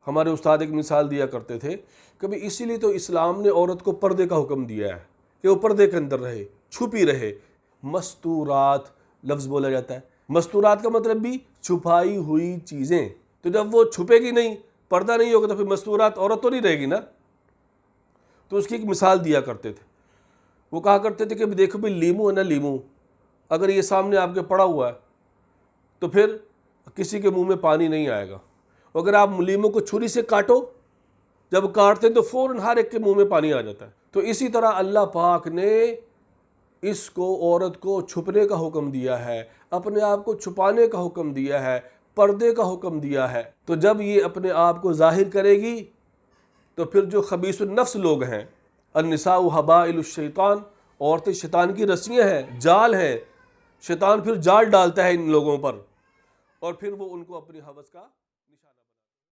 हमारे उस्ताद एक मिसाल दिया करते थे कि भाई इसीलिए तो इस्लाम ने औरत को पर्दे का हुक्म दिया है कि वो पर्दे के अंदर रहे, छुपी रहे। मस्तूरात लफ्ज़ बोला जाता है। मस्तूरात का मतलब भी छुपाई हुई चीज़ें। तो जब वो छुपेगी नहीं, पर्दा नहीं होगा, तो फिर मस्तूरात औरत तो नहीं रहेगी ना। तो उसकी एक मिसाल दिया करते थे। वो कहा करते थे कि देखो भाई लीमू है ना, लीमू अगर ये सामने आपके पड़ा हुआ है तो फिर किसी के मुंह में पानी नहीं आएगा। अगर आप लीमू को छुरी से काटो, जब काटते हैं तो फ़ौरन हर एक के मुंह में पानी आ जाता है। तो इसी तरह अल्लाह पाक ने इसको, औरत को छुपने का हुक्म दिया है, अपने आप को छुपाने का हुक्म दिया है, पर्दे का हुक्म दिया है। तो जब ये अपने आप को जाहिर करेगी तो फिर जो खबीसुन नफ्स लोग हैं, अन्निसाउ हबाइलुश शैतान, औरतें शैतान की रस्सियाँ हैं, जाल हैं। शैतान फिर जाल डालता है इन लोगों पर और फिर वो उनको अपनी हवस का